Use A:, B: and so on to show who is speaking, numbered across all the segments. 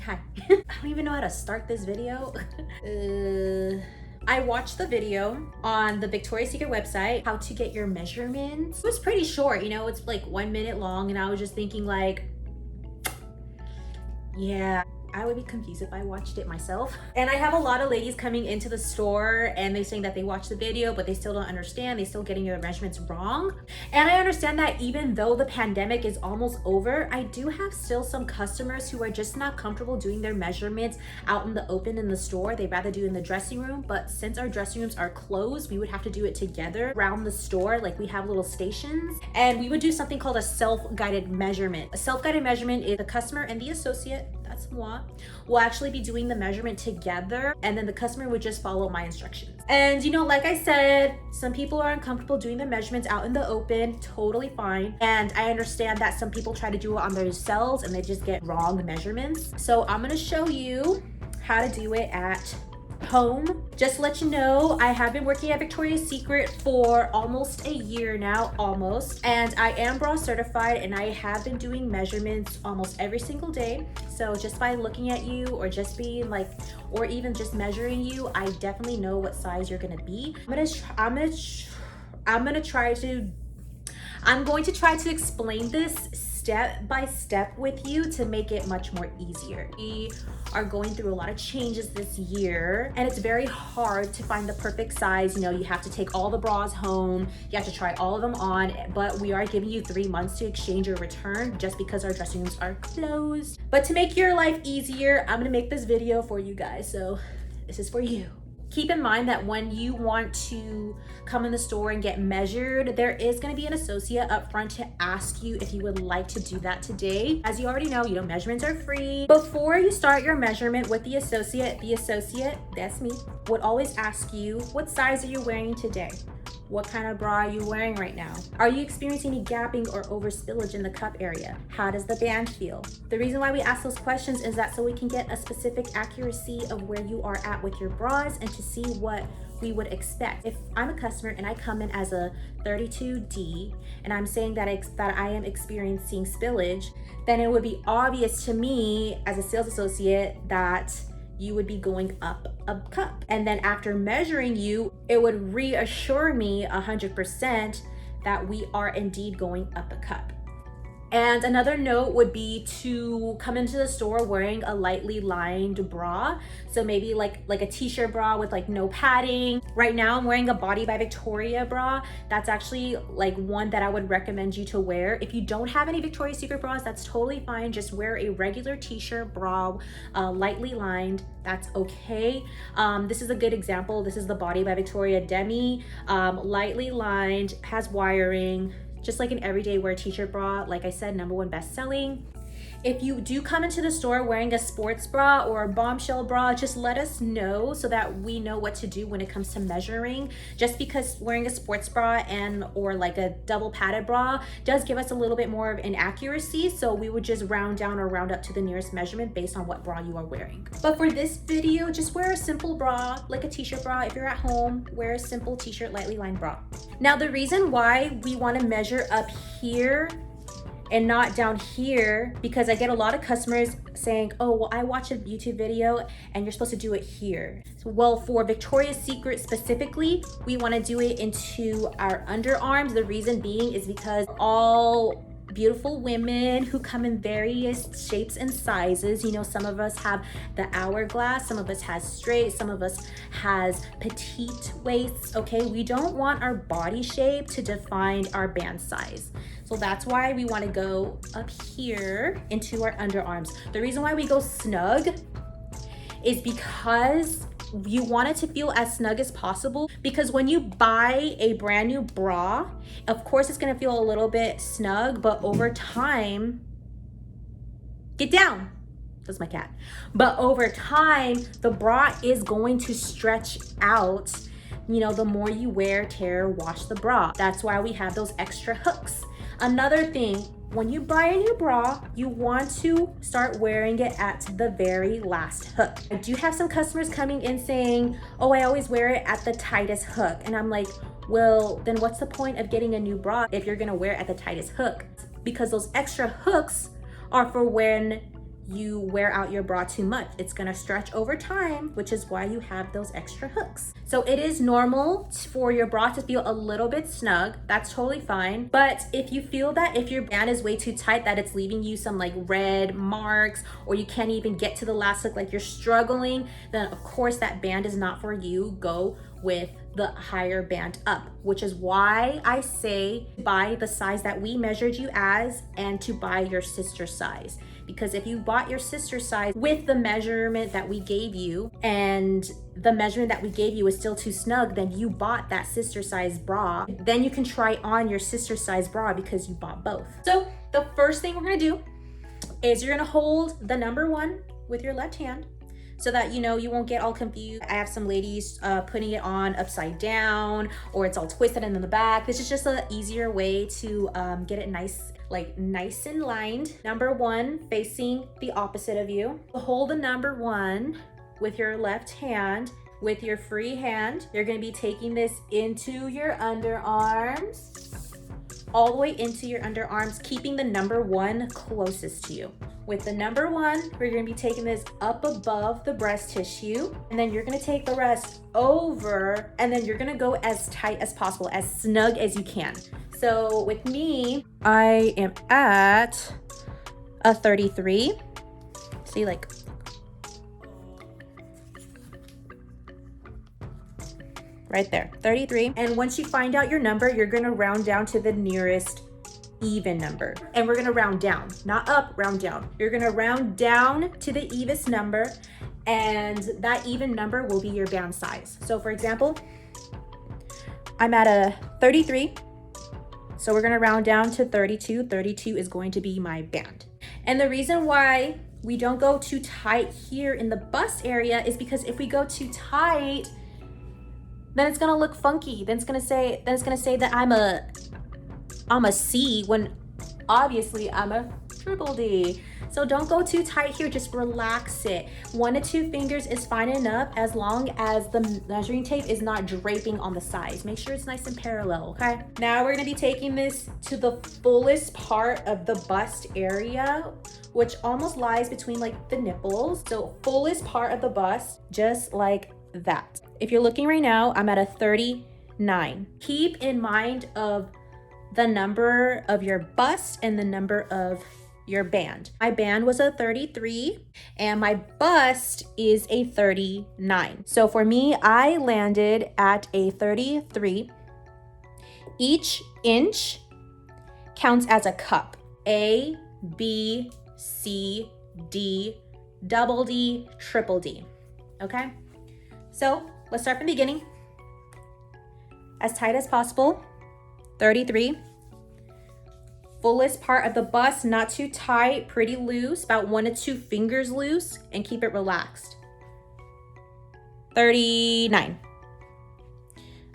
A: Hi. I don't even know how to start this video. I watched the video on the Victoria's Secret website, how to get your measurements. It was pretty short, you know, it's like 1 minute long, and I was just thinking like, yeah, I would be confused if I watched it myself. And I have a lot of ladies coming into the store and they saying that they watched the video, but they still don't understand. They still getting their measurements wrong. And I understand that even though the pandemic is almost over, I do have still some customers who are just not comfortable doing their measurements out in the open in the store. They'd rather do it in the dressing room. But since our dressing rooms are closed, we would have to do it together around the store. Like we have little stations, and we would do something called a self-guided measurement. A self-guided measurement is the customer and the associate, that's moi, will actually be doing the measurement together, and then the customer would just follow my instructions. And you know, like I said, some people are uncomfortable doing the measurements out in the open, totally fine. And I understand that some people try to do it on themselves and they just get wrong measurements. So I'm gonna show you how to do it at home. Just to let you know, I have been working at Victoria's Secret for almost a year now, and I am bra certified, and I have been doing measurements almost every single day. So just by looking at you, or just being like, or even just measuring you, I definitely know what size you're gonna be. I'm going to try to explain this step by step with you to make it much more easier. We are going through a lot of changes this year, and it's very hard to find the perfect size. You know, you have to take all the bras home, you have to try all of them on, but we are giving you 3 months to exchange or return just because our dressing rooms are closed. But to make your life easier, I'm gonna make this video for you guys, so this is for you. Keep in mind that when you want to come in the store and get measured, there is going to be an associate up front to ask you if you would like to do that today. As you already know, measurements are free. Before you start your measurement with the associate, that's me, would always ask you, what size are you wearing today? What kind of bra are you wearing right now? Are you experiencing any gapping or over spillage in the cup area? How does the band feel? The reason why we ask those questions is that so we can get a specific accuracy of where you are at with your bras and to see what we would expect. If I'm a customer and I come in as a 32D and I'm saying that I am experiencing spillage, then it would be obvious to me as a sales associate that you would be going up a cup. And then after measuring you, it would reassure me 100% that we are indeed going up a cup. And another note would be to come into the store wearing a lightly lined bra. So maybe like a t-shirt bra with like no padding. Right now I'm wearing a Body by Victoria bra. That's actually like one that I would recommend you to wear. If you don't have any Victoria's Secret bras, that's totally fine. Just wear a regular t-shirt bra, lightly lined. That's okay. This is a good example. This is the Body by Victoria Demi, lightly lined, has wiring, just like an everyday wear t-shirt bra. Like I said, #1 best selling. If you do come into the store wearing a sports bra or a bombshell bra, just let us know so that we know what to do when it comes to measuring. Just because wearing a sports bra or like a double padded bra does give us a little bit more of inaccuracy, so we would just round down or round up to the nearest measurement based on what bra you are wearing. But for this video, just wear a simple bra, like a t-shirt bra. If you're at home, wear a simple t-shirt lightly lined bra. Now the reason why we want to measure up here and not down here, because I get a lot of customers saying, oh, well, I watched a YouTube video and you're supposed to do it here. So, well, for Victoria's Secret specifically, we want to do it into our underarms. The reason being is because all beautiful women who come in various shapes and sizes. You know, some of us have the hourglass, some of us has straight, some of us has petite waists, okay? We don't want our body shape to define our band size. So that's why we want to go up here into our underarms. The reason why we go snug is because you want it to feel as snug as possible, because when you buy a brand new bra, of course it's going to feel a little bit snug, but over time, get down, that's my cat, but over time the bra is going to stretch out. You know, the more you wear, tear, wash the bra. That's why we have those extra hooks. Another thing, when you buy a new bra, you want to start wearing it at the very last hook. I do have some customers coming in saying, oh, I always wear it at the tightest hook. And I'm like, well, then what's the point of getting a new bra if you're gonna wear it at the tightest hook? Because those extra hooks are for when you wear out your bra too much. It's gonna stretch over time, which is why you have those extra hooks. So it is normal for your bra to feel a little bit snug. That's totally fine. But if you feel that if your band is way too tight, that it's leaving you some like red marks, or you can't even get to the last hook, like you're struggling, then of course that band is not for you. Go with the higher band up, which is why I say buy the size that we measured you as and to buy your sister size. Because if you bought your sister size with the measurement that we gave you and the measurement that we gave you is still too snug, then you bought that sister size bra. Then you can try on your sister size bra because you bought both. So the first thing we're gonna do is you're gonna hold the number 1 with your left hand, so that you won't get all confused. I have some ladies putting it on upside down, or it's all twisted in the back. This is just an easier way to get it nice and lined. Number 1 facing the opposite of you. Hold the number 1 with your left hand. With your free hand, you're gonna be taking this into your underarms, all the way into your underarms, keeping the number 1 closest to you. With the number 1, we're gonna be taking this up above the breast tissue, and then you're gonna take the rest over, and then you're gonna go as tight as possible, as snug as you can. So with me, I am at a 33. See, like, right there, 33. And once you find out your number, you're gonna round down to the nearest even number. And we're gonna round down, not up, round down. You're gonna round down to the evenest number, and that even number will be your band size. So for example, I'm at a 33. So we're gonna round down to 32. 32 is going to be my band. And the reason why we don't go too tight here in the bust area is because if we go too tight, then it's gonna look funky. Then it's gonna say that I'm a C when obviously I'm a triple D. So don't go too tight here, just relax it. 1 to 2 fingers is fine enough as long as the measuring tape is not draping on the sides. Make sure it's nice and parallel, okay? Now we're gonna be taking this to the fullest part of the bust area, which almost lies between like the nipples. So fullest part of the bust, just like that. If you're looking right now, I'm at a 39. Keep in mind of the number of your bust and the number of your band. My band was a 33 and my bust is a 39. So for me, I landed at a 33. Each inch counts as a cup. A, B, C, D, double D, triple D. Okay? So let's start from the beginning. As tight as possible, 33. Fullest part of the bust, not too tight, pretty loose, about 1 to 2 fingers loose, and keep it relaxed. 39.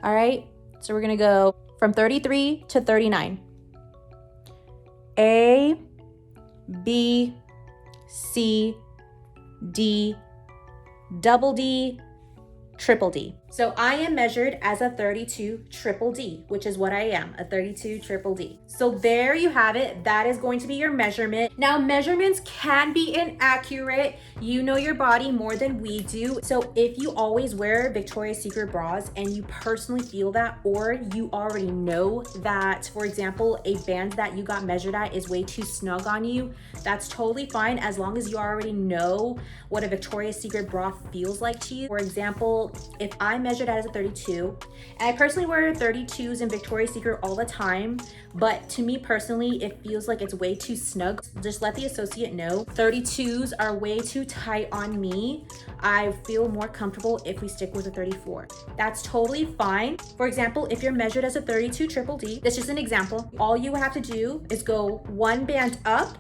A: All right, so we're gonna go from 33 to 39. A, B, C, D, double D, triple D. So I am measured as a 32 triple D, which is what I am, a 32 triple D. So there you have it. That is going to be your measurement. Now measurements can be inaccurate. You know your body more than we do. So if you always wear Victoria's Secret bras and you personally feel that, or you already know that, for example, a band that you got measured at is way too snug on you, that's totally fine as long as you already know what a Victoria's Secret bra feels like to you. For example, if I measured as a 32, and I personally wear 32s in Victoria's Secret all the time, but to me personally, it feels like it's way too snug. Just let the associate know 32s are way too tight on me. I feel more comfortable if we stick with a 34. That's totally fine. For example, if you're measured as a 32 triple D, that's just an example. All you have to do is go 1 band up,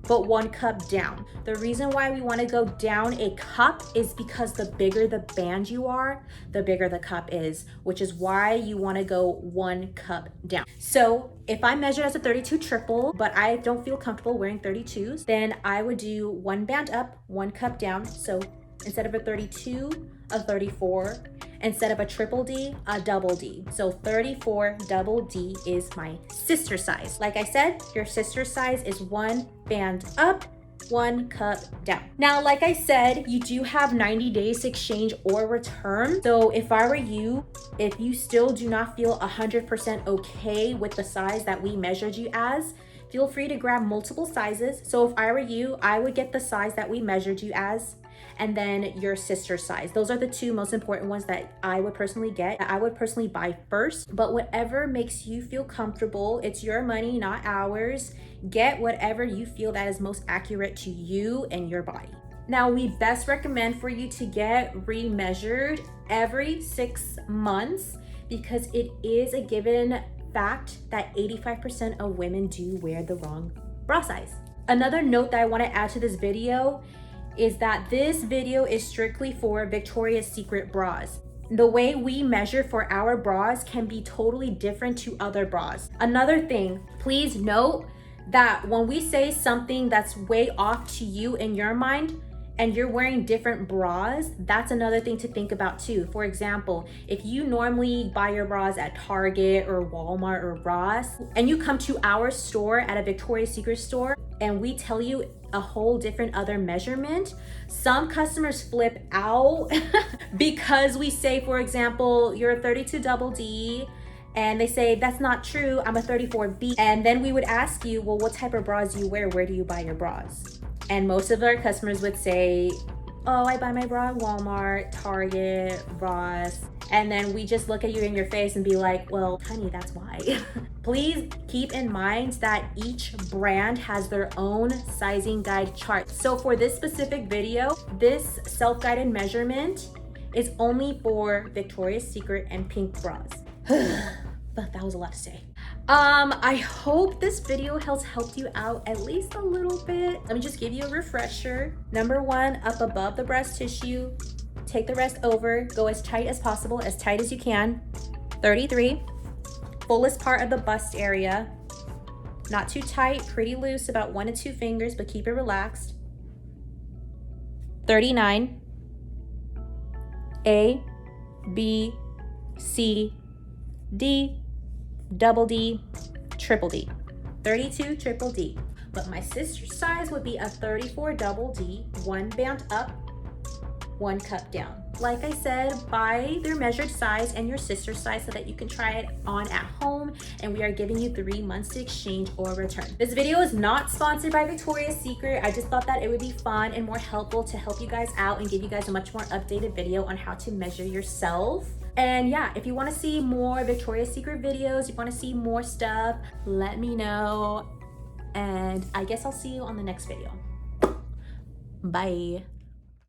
A: but 1 cup down. The reason why we want to go down a cup is because the bigger the band you are, the bigger the cup is, which is why you want to go 1 cup down. So if I measured as a 32 triple, but I don't feel comfortable wearing 32s, then I would do 1 band up, 1 cup down. So instead of a 32, a 34. Instead of a triple D, a double D. So 34 double D is my sister size. Like I said, your sister size is 1 band up, 1 cup down. Now, like I said, you do have 90 days to exchange or return. So if I were you, if you still do not feel 100% okay with the size that we measured you as, feel free to grab multiple sizes. So if I were you, I would get the size that we measured you as, and then your sister's size. Those are the two most important ones that I would personally get. I would personally buy first, but whatever makes you feel comfortable, it's your money, not ours. Get whatever you feel that is most accurate to you and your body. Now, we best recommend for you to get remeasured every 6 months because it is a given fact that 85% of women do wear the wrong bra size. Another note that I want to add to this video is that this video is strictly for Victoria's Secret bras. The way we measure for our bras can be totally different to other bras. Another thing, please note that when we say something that's way off to you in your mind and you're wearing different bras, that's another thing to think about too. For example, if you normally buy your bras at Target or Walmart or Ross, and you come to our store at a Victoria's Secret store and we tell you a whole different other measurement, some customers flip out because we say, for example, you're a 32 double D, and they say, that's not true, I'm a 34B. And then we would ask you, well, what type of bras do you wear? Where do you buy your bras? And most of our customers would say, oh, I buy my bra at Walmart, Target, Ross. And then we just look at you in your face and be like, well, honey, that's why. Please keep in mind that each brand has their own sizing guide chart. So for this specific video, this self-guided measurement is only for Victoria's Secret and Pink bras. But that was a lot to say. I hope this video has helped you out at least a little bit. Let me just give you a refresher. Number 1, up above the breast tissue, take the rest over, go as tight as possible, as tight as you can. 33, fullest part of the bust area, not too tight, pretty loose, about 1 to 2 fingers, but keep it relaxed. 39, A, B, C, D, double D, triple D. 32 triple D. But my sister's size would be a 34 double D, 1 band up, 1 cup down. Like I said, buy their measured size and your sister's size so that you can try it on at home, and we are giving you 3 months to exchange or return. This video is not sponsored by Victoria's Secret. I just thought that it would be fun and more helpful to help you guys out and give you guys a much more updated video on how to measure yourself. And yeah, if you want to see more Victoria's Secret videos, you want to see more stuff, let me know. And I guess I'll see you on the next video. Bye.